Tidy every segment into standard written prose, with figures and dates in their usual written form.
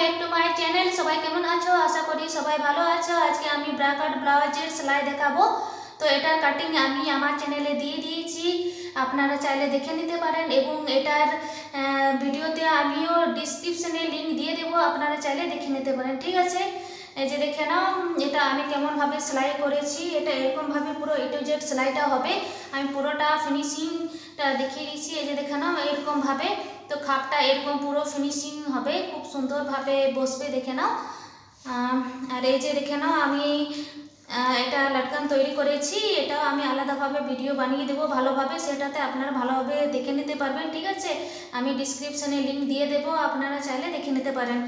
Back to my channel. সবাই কেমন আছো? আশা করি সবাই ভালো আছো। আজকে আমি ব্রা কাট ব্লাউজের সেলাই দেখাবো। তো এটার কাটিং আমি আমার চ্যানেলে দিয়ে দিয়েছি, আপনারা চাইলে দেখে নিতে পারেন এবং এটার ভিডিওতে আমিও ডিসক্রিপশনে লিঙ্ক দিয়ে দেবো, আপনারা চাইলে দেখে নিতে পারেন। ঠিক আছে, এই যে দেখে নাও এটা আমি কেমনভাবে সেলাই করেছি। এটা এরকমভাবে পুরো এ টু জেড সেলাইটা হবে। আমি পুরোটা ফিনিশিংটা দেখিয়ে দিচ্ছি। এই যে দেখে নাও এরকমভাবে, তো খাপটা এরকম পুরো ফিনিশিং হবে, খুব সুন্দরভাবে বসবে। দেখে নাও। আর এই যে দেখে নাও আমি এটা লটকান তৈরি করেছি। এটাও আমি আলাদাভাবে ভিডিও বানিয়ে দেবো ভালোভাবে, সেটাতে আপনারা ভালোভাবে দেখে নিতে পারবেন। ঠিক আছে, আমি ডিসক্রিপশনে লিঙ্ক দিয়ে দেবো, আপনারা চাইলে দেখে নিতে পারেন।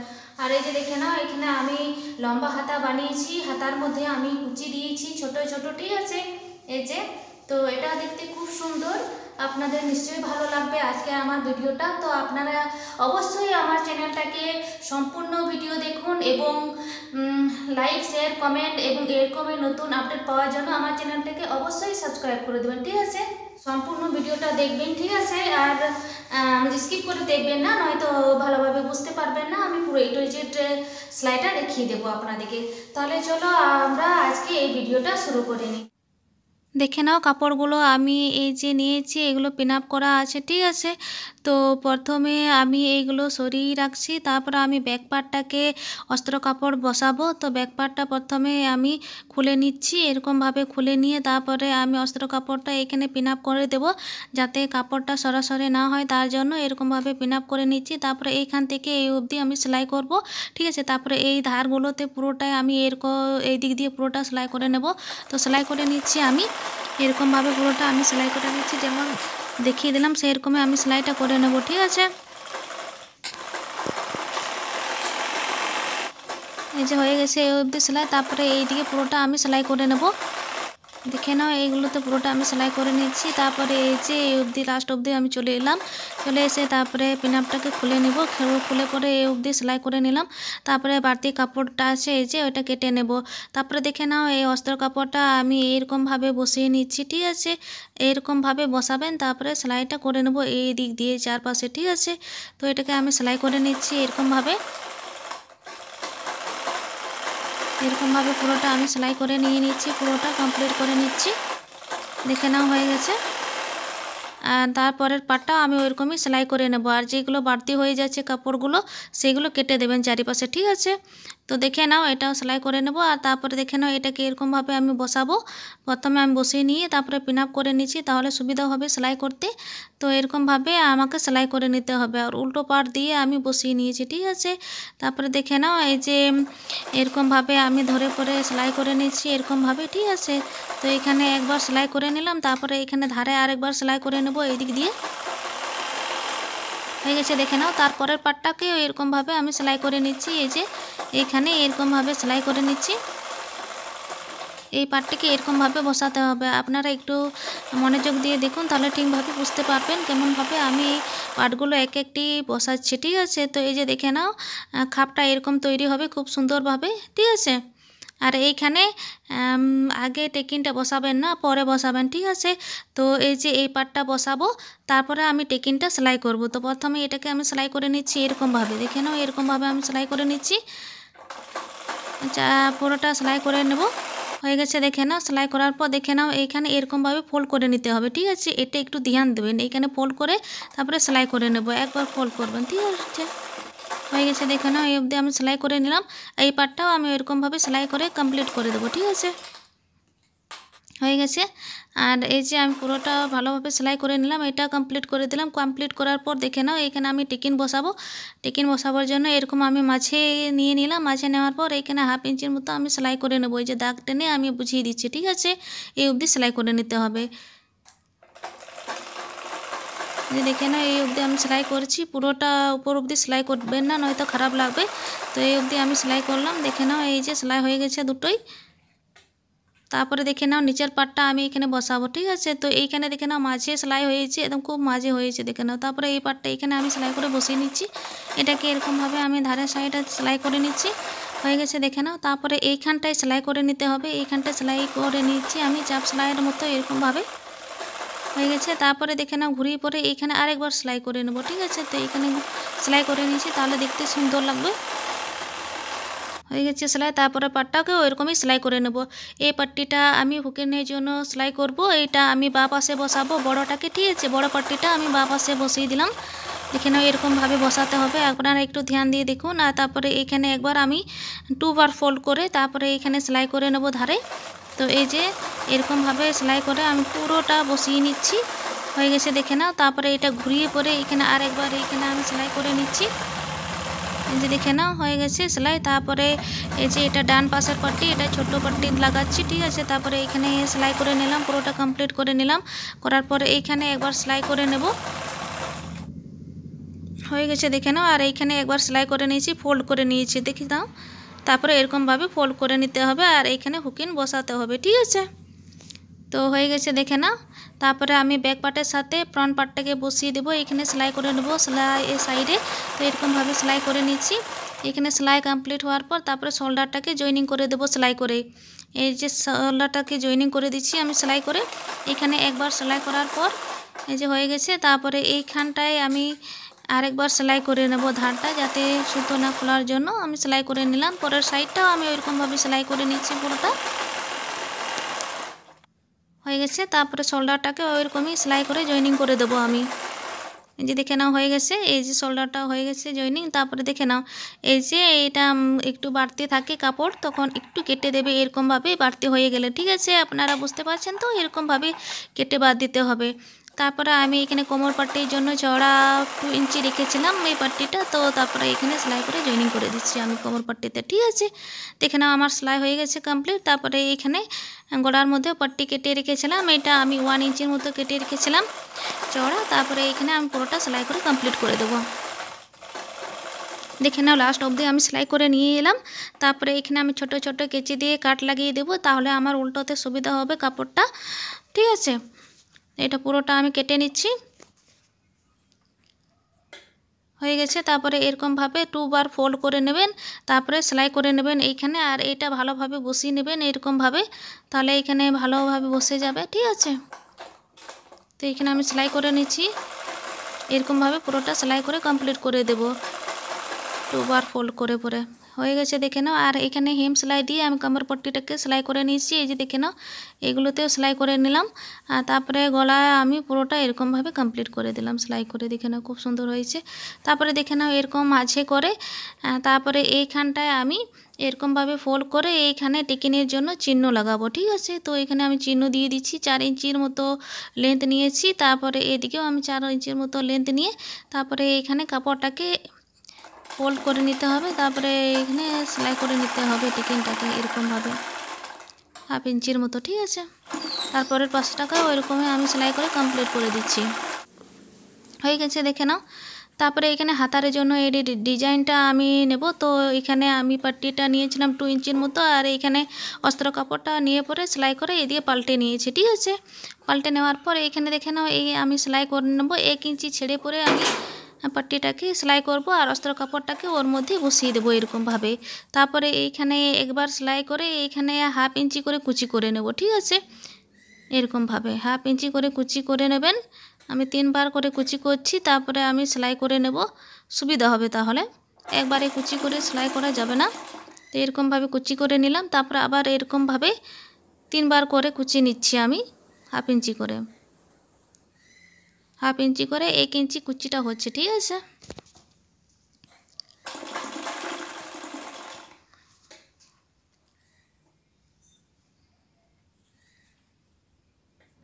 আর এই যে দেখে নাও এখানে আমি লম্বা হাতা বানিয়েছি, হাতার মধ্যে আমি কুচি দিয়েছি ছোট ছোট। ঠিক আছে, এই যে তো এটা দেখতে খুব সুন্দর, আপনাদের নিশ্চয়ই ভালো লাগবে আজকে আমার ভিডিওটা। তো আপনারা অবশ্যই আমার চ্যানেলটাকে সম্পূর্ণ ভিডিও দেখুন এবং লাইক শেয়ার কমেন্ট এবং এরকমের নতুন আপডেট পাওয়ার জন্য আমার চ্যানেলটাকে অবশ্যই সাবস্ক্রাইব করে দেবেন। ঠিক আছে, সম্পূর্ণ ভিডিওটা দেখবেন। ঠিক আছে, আর স্কিপ করে দেখবেন না, নয়তো ভালোভাবে বুঝতে পারবেন না। আমি পুরো এ টু জেড সেলাইটা দেখিয়ে দেবো আপনাদেরকে। তাহলে চলো আমরা আজকে এই ভিডিওটা শুরু করে নিই। দেখে নাও কাপড়গুলো আমি এই যে নিয়েছি, এগুলো পিন আপ করা আছে। ঠিক আছে, তো প্রথমে আমি এইগুলো সরিয়ে রাখছি, তারপরে আমি ব্যাক পার্টটাকে অস্ত্র কাপড় বসাবো। তো ব্যাক পার্টটা প্রথমে আমি খুলে নিচ্ছি, এরকমভাবে খুলে নিয়ে তারপরে আমি অস্ত্র কাপড়টা এখানে পিন আপ করে দেবো, যাতে কাপড়টা সরাসরি না হয়, তার জন্য এরকমভাবে পিন আপ করে নিচ্ছি। তারপরে এইখান থেকে এই অবধি আমি সেলাই করব। ঠিক আছে, তারপরে এই ধারগুলোতে পুরোটাই আমি এই দিক দিয়ে পুরোটা সেলাই করে নেব। তো সেলাই করে নিচ্ছি আমি এরকমভাবে, পুরোটা আমি সেলাই করে নিচ্ছি, যেমন দেখিয়ে দিলাম সেরকমই আমি সেলাইটা করে নেব। ঠিক আছে, এই যে হয়ে গেছে এই অবধি সেলাই। তারপরে এই দিকে পুরোটা আমি সেলাই করে নেব। দেখে নাও এইগুলোতে পুরোটা আমি সেলাই করে নিচ্ছি। তারপরে এই যে এই অবধি লাস্ট অবধি আমি চলে এলাম, চলে এসে তারপরে পিন আপটাকে খুলে নেব। খুলে পরে এই অবধি সেলাই করে নিলাম। তারপরে বাড়তি কাপড়টা আছে এই যে ওইটা কেটে নেব। তারপরে দেখে নাও এই অস্ত্র কাপড়টা আমি এইরকমভাবে বসিয়ে নিচ্ছি। ঠিক আছে, এইরকমভাবে বসাবেন, তারপরে সেলাইটা করে নেব এই দিক দিয়ে চারপাশে। ঠিক আছে, তো এটাকে আমি সেলাই করে নিচ্ছি এরকমভাবে। এরকমভাবে পুরোটা আমি সেলাই করে নিয়ে নিচ্ছি, পুরোটা কমপ্লিট করে নিচ্ছি। দেখে নাও হয়ে গেছে। আর তারপরের পাটটাও আমি ওইরকমই সেলাই করে নেব। আর যেগুলো বাড়তি হয়ে যাচ্ছে কাপড়গুলো, সেগুলো কেটে দেবেন চারিপাশে। ঠিক আছে, তো দেখে নাও এটাও সেলাই করে নেব। আর তারপরে দেখে নাও এটাকে এরকমভাবে আমি বসাবো। প্রথমে আমি বসিয়ে নিয়ে তারপরে পিন আপ করে নিচ্ছি, তাহলে সুবিধা হবে সেলাই করতে। তো এরকমভাবে আমাকে সেলাই করে নিতে হবে। আর উল্টো পাট দিয়ে আমি বসিয়ে নিয়েছি। ঠিক আছে, তারপরে দেখে নাও এই যে এরকমভাবে আমি ধরে পরে সেলাই করে নিচ্ছি এরকমভাবে। ঠিক আছে, তো এখানে একবার সেলাই করে নিলাম, তারপরে এখানে ধারে আরেকবার সেলাই করে নেব এই দিক দিয়ে। হয়ে গেছে দেখে নাও। তারপরের পাটটাকেও এরকমভাবে আমি সেলাই করে নিচ্ছি, এই যে এইখানে এরকমভাবে সেলাই করে নিচ্ছি। এই পাটটিকে এরকমভাবে বসাতে হবে। আপনারা একটু মনোযোগ দিয়ে দেখুন, তাহলে ঠিকভাবে বুঝতে পারবেন কেমনভাবে আমি এই পাটগুলো এক একটি বসাচ্ছি। ঠিক আছে, তো এই যে দেখে নাও খাপটা এরকম তৈরি হবে খুব সুন্দরভাবে। ঠিক আছে, আর এইখানে আগে টেকিনটা বসাবেন না, পরে বসাবেন। ঠিক আছে, তো এই যে এই পাটটা বসাবো, তারপরে আমি টেকিনটা সেলাই করব। তো প্রথমে এটাকে আমি সেলাই করে নিচ্ছি এরকমভাবে। দেখে নাও এরকমভাবে আমি সেলাই করে নিচ্ছি। পুরোটা সেলাই করে নেব। হয়ে গেছে দেখে নাও। সেলাই করার পর দেখে নাও এইখানে এরকমভাবে ফোল্ড করে নিতে হবে। ঠিক আছে, এটা একটু ধ্যান দেবেন, এইখানে ফোল্ড করে তারপরে সেলাই করে নেব। একবার ফোল্ড করবেন। ঠিক আছে, হয়ে গেছে দেখে নাও এই অবধি আমি সেলাই করে নিলাম। এই পার্টটাও আমি এরকমভাবে সেলাই করে কমপ্লিট করে দেবো। ঠিক আছে, হয়ে গেছে। আর এই যে আমি পুরোটা ভালোভাবে সেলাই করে নিলাম, এটা কমপ্লিট করে দিলাম। কমপ্লিট করার পর দেখে নাও এখানে আমি টেকিন বসাবো। টেকিন বসাবার জন্য এরকম আমি মাঝে নিয়ে নিলাম। মাঝে নেওয়ার পর এখানে 1/2 ইঞ্চির মতো আমি সেলাই করে নেবো। এই যে দাগ টেনে আমি বুঝিয়ে দিচ্ছি। ঠিক আছে, এই অবধি সেলাই করে নিতে হবে। যে দেখে নাও এই অবধি আমি সেলাই করছি, পুরোটা উপর অবধি সেলাই করবেন না, নয়তো খারাপ লাগবে। তো এই অবধি আমি সেলাই করলাম। দেখে নাও এই যে সেলাই হয়ে গেছে দুটোই। তারপরে দেখে নাও নিচের পাটটা আমি এখানে বসাবো। ঠিক আছে, তো এইখানে দেখে নাও মাঝে সেলাই হয়েছে, একদম খুব মাঝে হয়েছে দেখে নাও। তারপরে এই পাটটা এখানে আমি সেলাই করে বসিয়ে নিচ্ছি। এটাকে এরকমভাবে আমি ধারের সাইডে সেলাই করে নিচ্ছি। হয়ে গেছে দেখে নাও। তারপরে এইখানটায় সেলাই করে নিতে হবে। এইখানটায় সেলাই করে নিচ্ছি আমি চাপ সেলাইয়ের মতো এরকমভাবে। হয়ে গেছে, তারপরে দেখে নাও ঘুরিয়ে পরে এইখানে আরেকবার সেলাই করে নেব। ঠিক আছে, তো এইখানে সেলাই করে নিয়েছি, তাহলে দেখতে সুন্দর লাগবে। হয়ে গেছে সেলাই। তারপরে পাটটাকেও এরকমই সেলাই করে নেব। এই পাট্টিটা আমি হুকেনের জন্য সেলাই করব। এইটা আমি বাঁ পাশে বসাবো বড়টাকে, ঠিক আছে। বড় পাট্টিটা আমি বাঁ পাশে বসিয়ে দিলাম। দেখে নাও এরকমভাবে বসাতে হবে, আপনারা একটু ধ্যান দিয়ে দেখুন। আর তারপরে এখানে একবার আমি 2 বার ফোল্ড করে তারপরে এখানে সেলাই করে নেব ধারে। তো এই যে এরকমভাবে সেলাই করে আমি পুরোটা বসিয়ে নিচ্ছি। হয়ে গেছে দেখে নাও। তারপরে এটা ঘুরিয়ে পরে এখানে আরেকবার এখানে আমি সেলাই করে নিচ্ছি। এই যে দেখে নাও হয়ে গেছে সেলাই। তারপরে এই যে এটা ডান পাশের পাট্টি, এটা ছোট পাট্টি লাগাচ্ছি, ঠিক আছে। তারপরে এখানে সেলাই করে নিলাম, পুরোটা কমপ্লিট করে নিলাম। করার পরে এইখানে একবার সেলাই করে নেব। হয়ে গেছে দেখে নাও। আর এইখানে একবার সেলাই করে নিয়েছি, ফোল্ড করে নিয়েছি, দেখি নাও। তারপরে এরকমভাবে ফোল্ড করে নিতে হবে আর এইখানে হুকিন বসাতে হবে, ঠিক আছে। তো হয়ে গেছে দেখে নাও। তারপরে আমি ব্যাক পার্টের সাথে ফ্রন্ট পার্টটাকে বসিয়ে দেবো, এখানে সেলাই করে নেব সেলাই এই সাইডে। তো এরকমভাবে সেলাই করে নিচ্ছি। এখানে সেলাই কমপ্লিট হওয়ার পর তারপরে শোল্ডারটাকে জয়েনিং করে দেবো সেলাই করে। এই যে শোল্ডারটাকে জয়েনিং করে দিচ্ছি আমি সেলাই করে। এখানে একবার সেলাই করার পর এই যে হয়ে গেছে। তারপরে এইখানটায় আমি আরেকবার সেলাই করে নেব ধারটা, যাতে সুতো না খোলার জন্য আমি সেলাই করে নিলাম। পরের সাইডটাও আমি ওইরকমভাবে সেলাই করে নিচ্ছি পুরোটা। হয়ে গেছে। তারপরে শোল্ডারটাকে ওইরকমই সেলাই করে জয়েনিং করে দেবো আমি। এই যে দেখে নাও হয়ে গেছে। এই যে শোল্ডারটা হয়ে গেছে জয়েনিং। তারপরে দেখে নাও এই যে এটা একটু বাড়তি থাকে কাপড়, তখন একটু কেটে দেবে এরকমভাবে বাড়তি হয়ে গেলে, ঠিক আছে। আপনারা বুঝতে পারছেন তো, এরকমভাবে কেটে বাদ দিতে হবে। তারপরে আমি এখানে কোমর পাট্টির জন্য চওড়া 2 ইঞ্চি রেখেছিলাম এই পাট্টিটা। তো তারপরে এখানে সেলাই করে জয়েনিং করে দিচ্ছি আমি কোমর পাট্টিতে, ঠিক আছে। দেখে নাও আমার সেলাই হয়ে গেছে কমপ্লিট। তারপরে এখানে গলার মধ্যে পাট্টি কেটে রেখেছিলাম, এটা আমি 1 ইঞ্চির মতো কেটে রেখেছিলাম চওড়া। তারপরে এখানে আমি পুরোটা সেলাই করে কমপ্লিট করে দেবো। দেখে নাও লাস্ট অবধি আমি সেলাই করে নিয়ে এলাম। তারপরে এখানে আমি ছোট ছোট কেচি দিয়ে কাট লাগিয়ে দেবো, তাহলে আমার উল্টোতে সুবিধা হবে কাপড়টা, ঠিক আছে। এটা পুরোটা আমি কেটে নিচ্ছি। হয়ে গেছে। তারপরে এরকমভাবে 2 বার ফোল্ড করে নেবেন, তারপরে সেলাই করে নেবেন এইখানে। আর এটা ভালোভাবে বসিয়ে নেবেন এরকমভাবে, তাহলে এখানে ভালোভাবে বসে যাবে, ঠিক আছে। তো এখানে আমি সেলাই করে নিচ্ছি এরকমভাবে, পুরোটা সেলাই করে কমপ্লিট করে দেব 2 বার ফোল্ড করে পরে। হয়ে গেছে দেখে নাও। আর এখানে হেম সেলাই দিয়ে আমি কামর পট্টিটাকে সেলাই করে নিয়েছি। এই যে দেখে নাও এগুলোতেও সেলাই করে নিলাম। আর তারপরে গলায় আমি পুরোটা এরকমভাবে কমপ্লিট করে দিলাম সেলাই করে। দেখে নাও খুব সুন্দর হয়েছে। তারপরে দেখে নাও এরকম মাঝে করে তারপরে এইখানটায় আমি এরকমভাবে ফোল্ড করে এইখানে টেকিনের জন্য চিহ্ন লাগাবো, ঠিক আছে। তো এখানে আমি চিহ্ন দিয়ে দিচ্ছি। 4 ইঞ্চির মতো লেন্থ নিয়েছি। তারপরে এদিকেও আমি 4 ইঞ্চির মতো লেন্থ নিয়ে তারপরে এখানে কাপড়টাকে ফোল্ড করে নিতে হবে। তারপরে এখানে সেলাই করে নিতে হবে টেকিনটাকে এরকমভাবে 1/2 ইঞ্চির মতো, ঠিক আছে। তারপরের পাশটাকেও ওইরকমই আমি সেলাই করে কমপ্লিট করে দিচ্ছি। হয়ে গেছে দেখে নাও। তারপরে এখানে হাতার জন্য এই ডিজাইনটা আমি নেব। তো এখানে আমি পাট্টিটা নিয়েছিলাম 2 ইঞ্চির মতো, আর এইখানে অস্ত্র কাপড়টা নিয়ে পরে সেলাই করে এদিকে পাল্টে নিয়েছি, ঠিক আছে। পাল্টে নেওয়ার পর এখানে দেখে নাও এই আমি সেলাই করে নেব। 1 ইঞ্চি ছেড়ে পরে আমি পাট্টিটাকে সেলাই করব আর অস্ত্র কাপড়টাকে ওর মধ্যে বসিয়ে দেবো এরকমভাবে। তারপরে এইখানে একবার সেলাই করে এইখানে 1/2 ইঞ্চি করে কুচি করে নেব, ঠিক আছে। এরকমভাবে 1/2 ইঞ্চি করে কুচি করে নেবেন। আমি 3 বার করে কুচি করছি, তারপরে আমি সেলাই করে নেব, সুবিধা হবে। তাহলে একবারে কুচি করে সেলাই করা যাবে না। তো এরকমভাবে কুচি করে নিলাম। তারপরে আবার এরকমভাবে 3 বার করে কুচি নিচ্ছি আমি 1/2 ইঞ্চি করে। 1/2 ইঞ্চি করে 1 ইঞ্চি কুচিটা হচ্ছে, ঠিক আছে।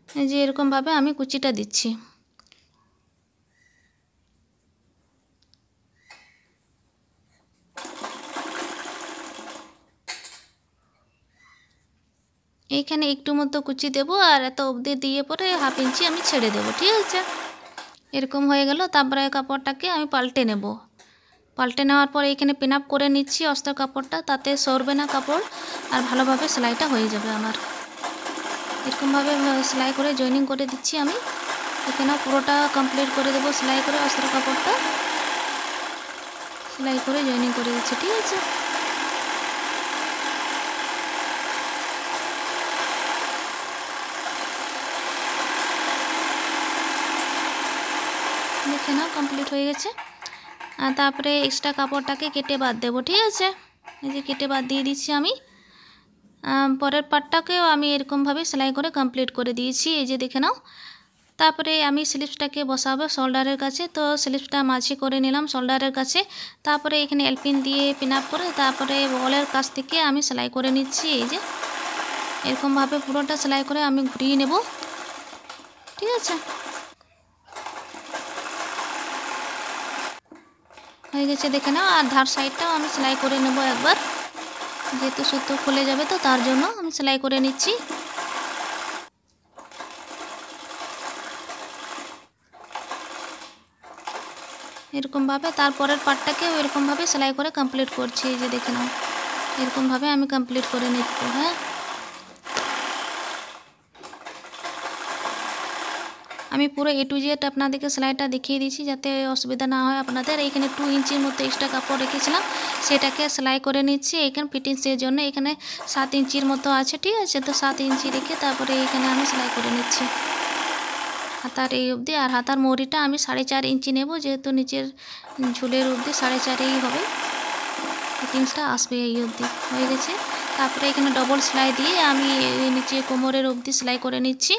এই যে এরকমভাবে আমি কুচিটা দিচ্ছি। এইখানে একটু মতো কুচি দেব আর এত অবধি দিয়ে পরে 1/2 ইঞ্চি আমি ছেড়ে দেব, ঠিক আছে। এরকম হয়ে গেল। তারপরে কাপড়টাকে আমি পাল্টে নেব। পাল্টে নেওয়ার পর এইখানে পিন আপ করে নিচ্ছি অস্ত্র কাপড়টা, তাতে সরবে না কাপড় আর ভালোভাবে সেলাইটা হয়ে যাবে আমার। এরকমভাবে সেলাই করে জয়েনিং করে দিচ্ছি আমি। এখানে পুরোটা কমপ্লিট করে দেবো সেলাই করে অস্ত্র কাপড়টা সেলাই করে জয়েনিং করে দিচ্ছি, ঠিক আছে। দেখে নাও কমপ্লিট হয়ে গেছে। আর তারপরে এক্সট্রা কাপড়টাকে কেটে বাদ দেবো, ঠিক আছে। এই যে কেটে বাদ দিয়ে দিচ্ছি আমি। পরের পার্টটাকেও আমি এরকমভাবে সেলাই করে কমপ্লিট করে দিয়েছি, এই যে দেখে নাও। তারপরে আমি স্লিপসটাকে বসাবো শোল্ডারের কাছে, তো স্লিপসটা মাঝে করে নিলাম শোল্ডারের কাছে। তারপরে এখানে এলপিন দিয়ে পিন আপ করে তারপরে বগলের কাছ থেকে আমি সেলাই করে নিচ্ছি। এই যে এরকমভাবে পুরোটা সেলাই করে আমি ঘুরিয়ে নেব, ঠিক আছে। হয়ে গেছে দেখে নাও। আর ধার সাইডটাও আমি সেলাই করে নেব একবার, যেহেতু সুতো খুলে যাবে তো তার জন্য আমি সেলাই করে নিচ্ছি। এরকমভাবে তারপরের পার্টটাকেও এরকমভাবে সেলাই করে কমপ্লিট করছি, এই যে দেখে নাও। এরকমভাবে আমি কমপ্লিট করে নিচ্ছি। হ্যাঁ, আমি পুরো A to Z আপনাদেরকে সেলাইটা দেখিয়ে দিচ্ছি যাতে অসুবিধা না হয় আপনাদের। এখানে 2 ইঞ্চির মতো এক্সট্রা কাপড় রেখেছিলাম, সেটাকে সেলাই করে নিচ্ছি। এখানে ফিটিংসের জন্য এখানে 7 ইঞ্চির মতো আছে, ঠিক আছে। তো 7 ইঞ্চি রেখে তারপরে এখানে আমি সেলাই করে নিচ্ছি হাতার এই অবধি। আর হাতার মৌরিটা আমি 4.5 ইঞ্চি নেব, যেহেতু নিচের ঝুলের অবধি 4.5ই হবে, ফিটিংসটা আসবে এই অবধি। হয়ে গেছে। তারপরে এখানে ডবল সেলাই দিয়ে আমি নিচে কোমরের অবধি সেলাই করে নিচ্ছি।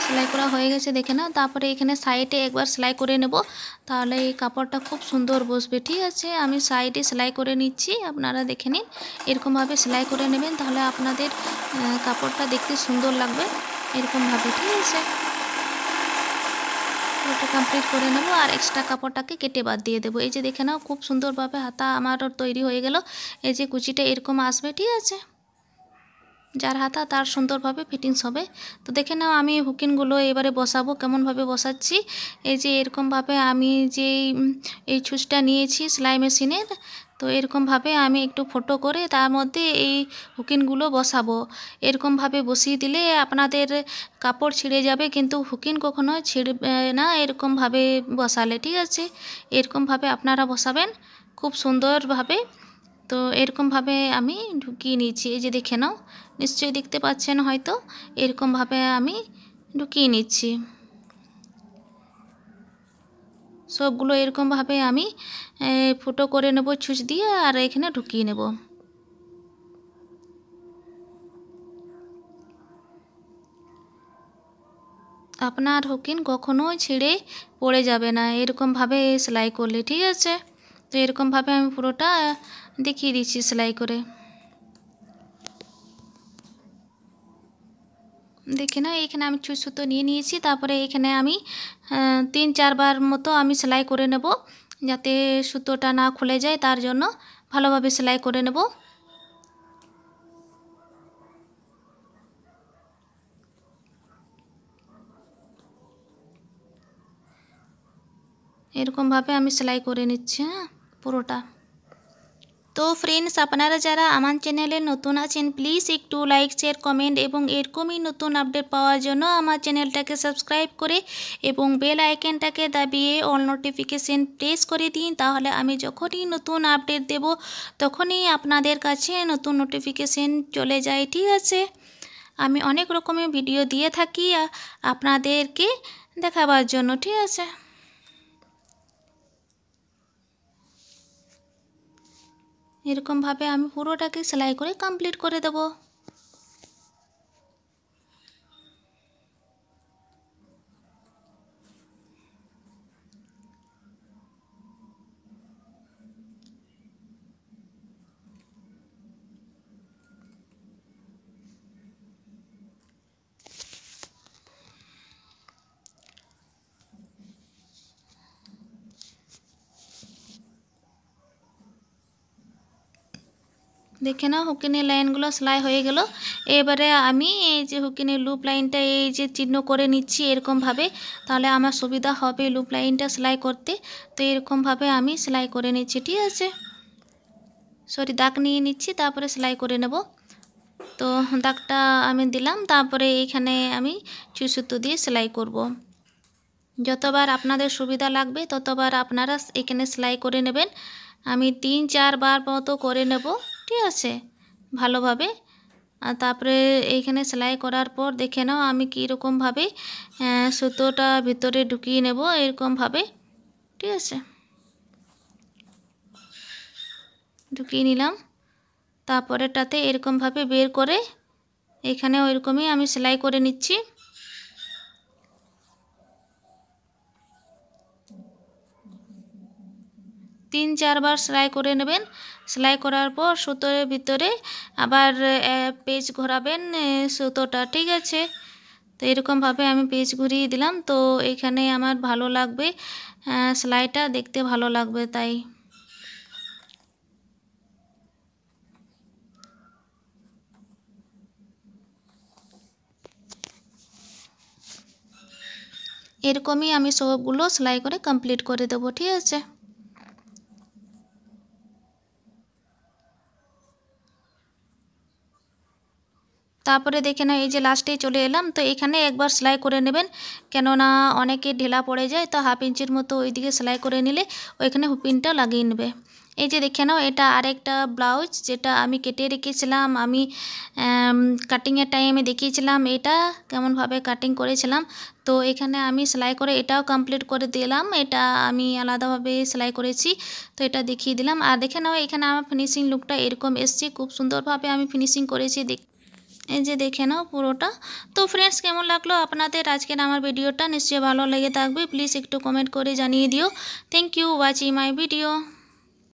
সেলাই করা হয়ে গেছে দেখে নাও। তারপরে এখানে সাইডে একবার সেলাই করে নেব, তাহলে এই কাপড়টা খুব সুন্দর বসবে, ঠিক আছে। আমি সাইডে সেলাই করে নিচ্ছি, আপনারা দেখে নিন। এরকমভাবে সেলাই করে নেবেন, তাহলে আপনাদের কাপড়টা দেখতে সুন্দর লাগবে এরকমভাবে, ঠিক আছে। এটা কমপ্লিট করে নেব আর এক্সট্রা কাপড়টাকে কেটে বাদ দিয়ে দেবো। এই যে দেখে নাও খুব সুন্দরভাবে হাতা আমার তৈরি হয়ে গেল। এই যে কুচিটা এরকম আসবে, ঠিক আছে। যার হাতা তার সুন্দরভাবে ফিটিংস হবে। তো দেখে নাও আমি হুকিনগুলো এবারে বসাবো, কেমনভাবে বসাচ্ছি। এই যে এরকমভাবে আমি যে এই ছুঁচটা নিয়েছি সেলাই মেশিনের, তো এরকমভাবে আমি একটু ফটো করে তার মধ্যে এই হুকিনগুলো বসাবো। এরকমভাবে বসিয়ে দিলে আপনাদের কাপড় ছিঁড়ে যাবে, কিন্তু হুকিন কখনো ছিঁড়বে না এরকমভাবে বসালে, ঠিক আছে। এরকমভাবে আপনারা বসাবেন খুব সুন্দরভাবে। তো এরকমভাবে আমি ঢুকিয়ে নিচ্ছি, এই যে দেখে নাও, নিশ্চয়ই দেখতে পাচ্ছেন হয়তো। এরকমভাবে আমি ঢুকিয়ে নিচ্ছি সবগুলো। এরকমভাবে আমি ফুটো করে নেব ছুঁচ দিয়ে আর এখানে ঢুকিয়ে নেব। আপনার হুকিন কখনোই ছিঁড়ে পড়ে যাবে না এরকমভাবে সেলাই করলে, ঠিক আছে। তো এরকমভাবে আমি পুরোটা দেখিয়ে দিচ্ছি সেলাই করে। দেখে না এখানে আমি ছুঁচ সুতো নিয়ে নিয়েছি। তারপরে এখানে আমি 3-4 বার মতো আমি সেলাই করে নেব, যাতে সুতোটা না খুলে যায়, তার জন্য ভালোভাবে সেলাই করে নেব। এরকমভাবে আমি সেলাই করে নিচ্ছি, হ্যাঁ, পুরোটা। তো ফ্রেন্ডস, আপনারা যারা আমার চ্যানেলে নতুন আছেন প্লিজ একটু লাইক শেয়ার কমেন্ট এবং এরকমই নতুন আপডেট পাওয়ার জন্য আমার চ্যানেলটাকে সাবস্ক্রাইব করে এবং বেল আইকনটাকে দাবিয়ে অল নোটিফিকেশন প্রেস করে দিন, তাহলে আমি যখনই নতুন আপডেট দেব তখনই আপনাদের কাছে নতুন নোটিফিকেশন চলে যায়, ঠিক আছে। আমি অনেক রকমের ভিডিও দিয়ে থাকি আপনাদেরকে দেখাবার জন্য, ঠিক আছে। এরকমভাবে আমি পুরোটাকে সেলাই করে কমপ্লিট করে দেব। দেখে নাও হুকিনের লাইনগুলো সেলাই হয়ে গেল। এবারে আমি এই যে হুকিনের লুপ লাইনটা এই যে চিহ্ন করে নিচ্ছি এরকমভাবে, তাহলে আমার সুবিধা হবে লুপ লাইনটা সেলাই করতে। তো এরকমভাবে আমি সেলাই করে নিচ্ছি, ঠিক আছে। দাগ নিয়ে নিচ্ছি, তারপরে সেলাই করে নেব। তো দাগটা আমি দিলাম, তারপরে এইখানে আমি সুই সুতো দিয়ে সেলাই করব। যতবার আপনাদের সুবিধা লাগবে ততবার আপনারা এখানে সেলাই করে নেবেন। আমি 3-4 বার মতো করে নেব, ঠিক আছে, ভালোভাবে। আর তারপরে এইখানে সেলাই করার পর দেখে নাও আমি কীরকমভাবে সুতোটা ভিতরে ঢুকিয়ে নেব এরকমভাবে। ঠিক আছে, ঢুকিয়ে নিলাম। তারপরেটাতে এরকমভাবে বের করে এখানেও এরকমই আমি সেলাই করে নিচ্ছি। তিন চারবার সেলাই করে নেবেন। সেলাই করার পর সুতোর ভিতরে আবার পেঁচ ঘোরাবেন সুতোটা, ঠিক আছে। তো এরকমভাবে আমি পেঁচ ঘুরিয়ে দিলাম। তো এখানে আমার ভালো লাগবে, সেলাইটা দেখতে ভালো লাগবে তাই। এরকমই আমি সবগুলো সেলাই করে কমপ্লিট করে দেবো, ঠিক আছে। তারপরে দেখে না এই যে লাস্টেই চলে এলাম। তো এখানে একবার সেলাই করে নেবেন, কেননা অনেকে ঢিলা পড়ে যায়। তো 1/2 ইঞ্চির মতো ওইদিকে সেলাই করে নিলে ওইখানে হুপিনটা লাগিয়ে নেবে। এই যে দেখে নাও, এটা আরেকটা ব্লাউজ যেটা আমি কেটে রেখেছিলাম। আমি কাটিংয়ের টাইমে দেখিয়েছিলাম এটা কেমনভাবে কাটিং করেছিলাম। তো এখানে আমি সেলাই করে এটাও কমপ্লিট করে দিলাম। এটা আমি আলাদাভাবে সেলাই করেছি, তো এটা দেখিয়ে দিলাম। আর দেখে নাও এখানে আমার ফিনিশিং লুকটা এরকম এসছে, খুব সুন্দরভাবে আমি ফিনিশিং করেছি। এই যে দেখে নাও পুরোটা। তো ফ্রেন্ডস, কেমন লাগলো আপনাদের আজকের আমার ভিডিওটা? নিশ্চয়ই ভালো লেগে থাকবে। প্লিজ একটু কমেন্ট করে জানিয়ে দিও। Thank you watching my video.